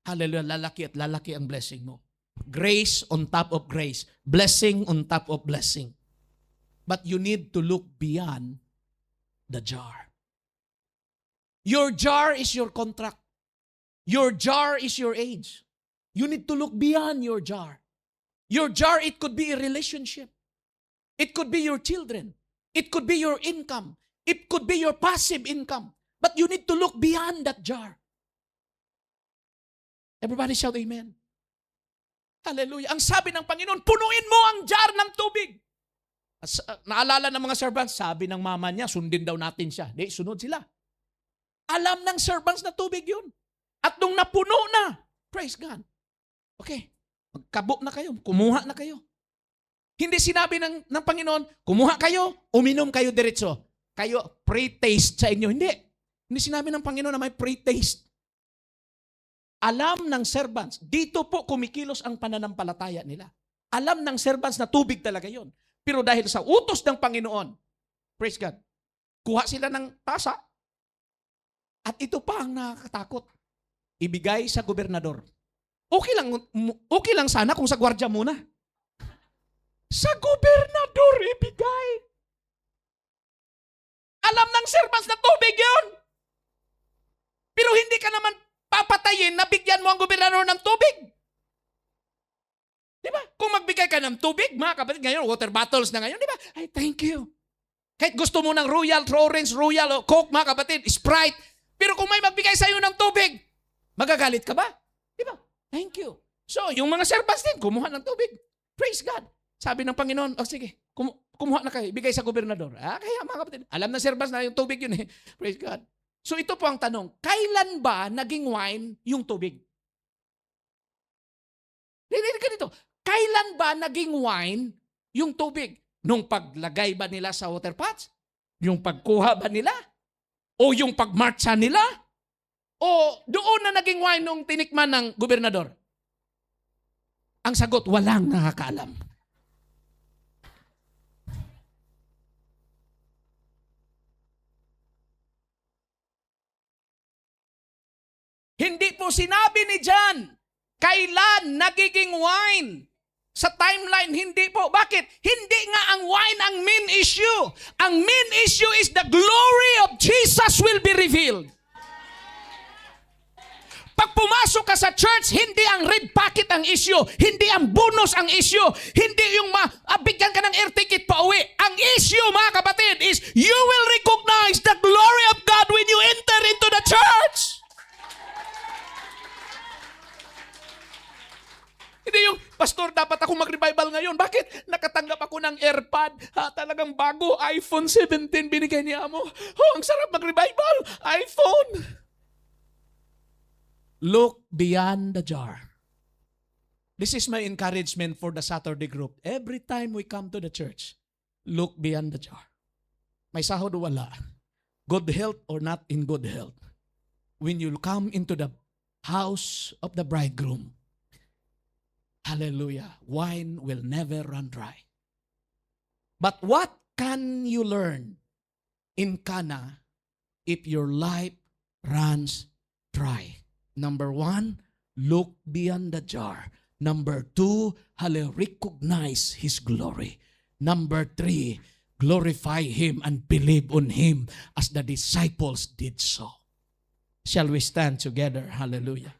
hallelujah, lalaki at lalaki ang blessing mo. Grace on top of grace. Blessing on top of blessing. But you need to look beyond the jar. Your jar is your contract. Your jar is your age. You need to look beyond your jar. Your jar, it could be a relationship. It could be your children. It could be your income. It could be your passive income. But you need to look beyond that jar. Everybody shout amen. Hallelujah. Ang sabi ng Panginoon, punuin mo ang jar ng tubig. Naalala ng mga servants, sabi ng mama niya, sundin daw natin siya. Di, sunod sila. Alam ng servants na tubig yun. At nung napuno na, praise God. Okay, magkabo na kayo, kumuha na kayo. Hindi sinabi ng Panginoon, kumuha kayo, uminom kayo diretso. Kayo, pre-taste sa inyo. Hindi. Hindi sinabi ng Panginoon na may pre-taste. Alam ng servants, dito po kumikilos ang pananampalataya nila. Alam ng servants na tubig talaga yon. Pero dahil sa utos ng Panginoon, praise God, kuha sila ng tasa. At ito pa ang nakakatakot. Ibigay sa gobernador. Okay lang sana kung sa gwardiya muna. Sa gobernador ibigay. Alam ng servants na tubig yun. Pero hindi ka naman papatayin na bigyan mo ang gobernador ng tubig. Di ba? Kung magbigay ka ng tubig, mga kapatid, ngayon, water bottles na ngayon, di ba? Ay, thank you. Kahit gusto mo ng Royal, Orange, Royal, Coke, mga kapatid, Sprite. Pero kung may magbigay sa'yo ng tubig, magagalit ka ba? Di ba? Thank you. So, yung mga servants din, kumuha ng tubig. Praise God. Sabi ng Panginoon, sige, kumuha na kayo, ibigay sa gobernador. Kaya mga kapatid, alam na servants na yung tubig yun eh. Praise God. So, ito po ang tanong, kailan ba naging wine yung tubig? Hindi ka dito. Kailan ba naging wine yung tubig? Nung paglagay ba nila sa water pots? Yung pagkuha ba nila? O yung pagmarcha nila? O doon na naging wine nung tinikman ng gobernador? Ang sagot, walang nakakaalam. Hindi po sinabi ni John, Kailan nagiging wine? Sa timeline, hindi po. Bakit? Hindi nga ang wine ang main issue. Ang main issue is the glory of Jesus will be revealed. Pag pumasok ka sa church, hindi ang red packet ang issue. Hindi ang bonus ang issue. Hindi yung bigyan ka ng air ticket pa uwi. Ang issue, mga kapatid, is you will recognize the glory of God when you enter into the church. Hindi yung, Pastor, dapat ako mag-revival ngayon. Bakit? Nakatanggap ako ng AirPod. Talagang bago, iPhone 17 binigay niya mo. Ang sarap mag-revival. iPhone. Look beyond the jar. This is my encouragement for the Saturday group. Every time we come to the church, look beyond the jar. May sahod o wala. Good health or not in good health. When you come into the house of the bridegroom, hallelujah, wine will never run dry. But what can you learn in Cana if your life runs dry? Number 1, look beyond the jar. Number 2, recognize His glory. Number 3, glorify Him and believe on Him as the disciples did so. Shall we stand together? Hallelujah.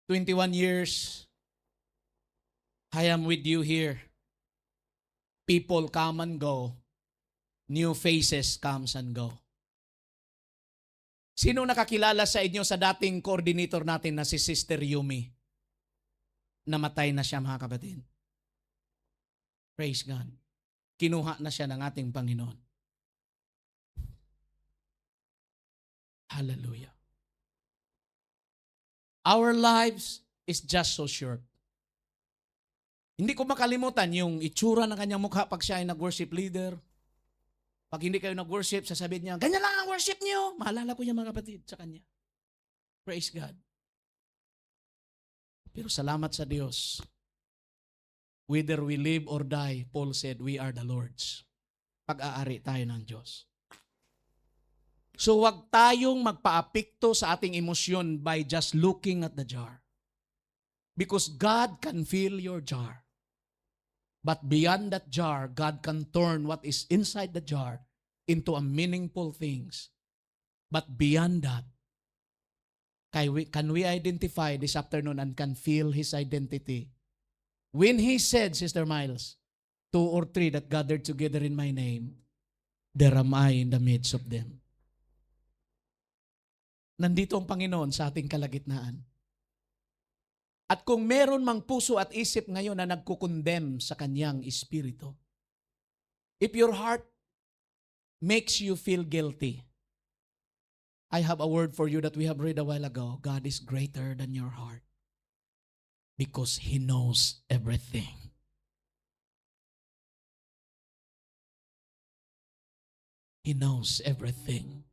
"21 years, I am with you here. People come and go. New faces comes and go." Sino nakakilala sa inyo sa dating coordinator natin na si Sister Yumi? Namatay na siya, mga kapatid. Praise God. Kinuha na siya ng ating Panginoon. Hallelujah. Our lives is just so short. Hindi ko makalimutan yung itsura ng kanyang mukha pag siya ay nag-worship leader. Pag hindi kayo nag-worship, sasabihin niya, ganyan lang ang worship niyo. Maalala ko niya, mga kapatid, sa kanya. Praise God. Pero salamat sa Diyos. Whether we live or die, Paul said, we are the Lord's. Pag-aari tayo ng Diyos. So wag tayong magpaapekto sa ating emosyon by just looking at the jar. Because God can fill your jar. But beyond that jar, God can turn what is inside the jar into a meaningful things. But beyond that, can we identify this afternoon and can feel His identity? When He said, Sister Miles, 2 or 3 that gathered together in my name, there am I in the midst of them. Nandito ang Panginoon sa ating kalagitnaan. At kung meron mang puso at isip ngayon na nagkukondem sa kanyang espiritu, if your heart makes you feel guilty, I have a word for you that we have read a while ago. God is greater than your heart because He knows everything. He knows everything.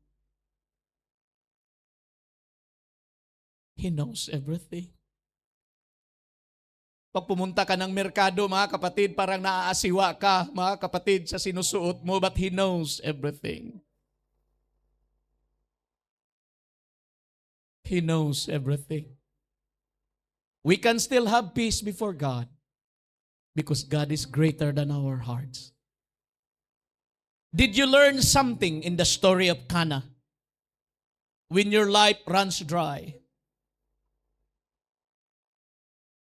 He knows everything. Pag pumunta ka ng merkado, mga kapatid, parang naaasiwa ka, mga kapatid, sa sinusuot mo, but He knows everything. He knows everything. We can still have peace before God because God is greater than our hearts. Did you learn something in the story of Cana? When your life runs dry,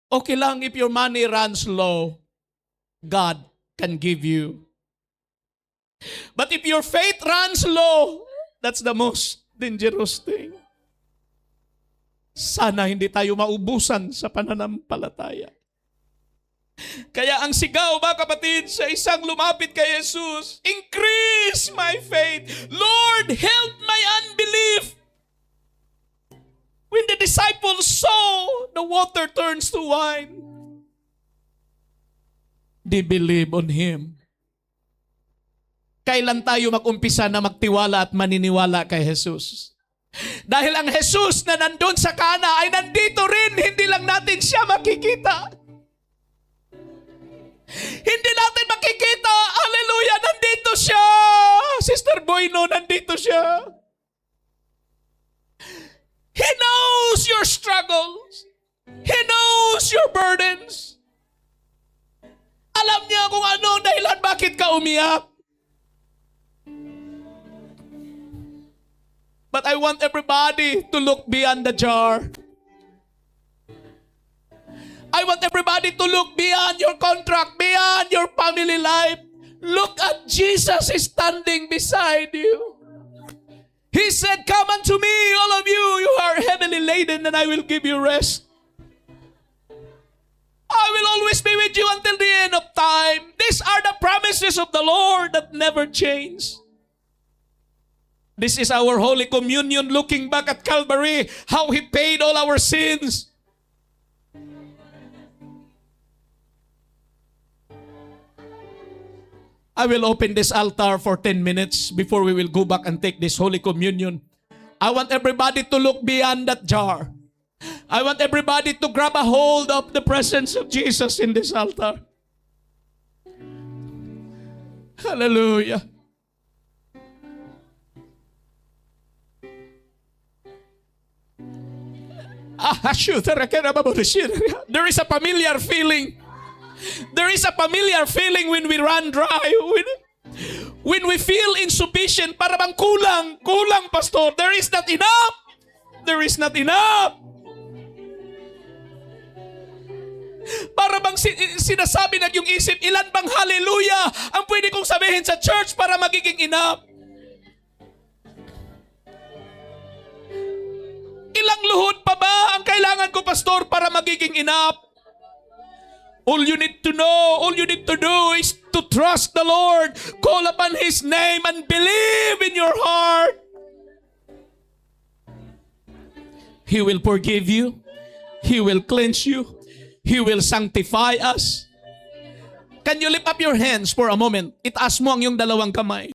okay lang if your money runs low, God can give you. But if your faith runs low, that's the most dangerous thing. Sana hindi tayo maubusan sa pananampalataya. Kaya ang sigaw, mga kapatid, sa isang lumapit kay Jesus, increase my faith. Lord, help my unbelief. When the disciples saw the water turns to wine, they believe on Him. Kailan tayo mag-umpisa na magtiwala at maniniwala kay Jesus? Dahil ang Jesus na nandun sa Cana ay nandito rin, hindi lang natin siya makikita. Hindi natin makikita, hallelujah, nandito siya. Sister Boyno, nandito siya. He knows your struggles. He knows your burdens. Alam niya kung ano ang dahilan bakit ka umiyak. But I want everybody to look beyond the jar. I want everybody to look beyond your contract, beyond your family life. Look at Jesus is standing beside you. He said, "Come unto me, all of you, you are heavily laden, and I will give you rest. I will always be with you until the end of time." These are the promises of the Lord that never change. This is our Holy Communion, looking back at Calvary, how He paid all our sins. I will open this altar for 10 minutes before we will go back and take this Holy Communion. I want everybody to look beyond that jar. I want everybody to grab a hold of the presence of Jesus in this altar. Hallelujah. There is a familiar feeling. There is a familiar feeling when we run dry. When we feel insufficient, para bang kulang, pastor. There is not enough. There is not enough. Para bang sinasabi ng yung isip, ilan bang hallelujah ang pwede kong sabihin sa church para magiging enough? Ilang luhod pa ba ang kailangan ko, pastor, para magiging enough? All you need to know, all you need to do is to trust the Lord, call upon His name, and believe in your heart. He will forgive you. He will cleanse you. He will sanctify us. Can you lift up your hands for a moment? Itaas mo ang iyong dalawang kamay.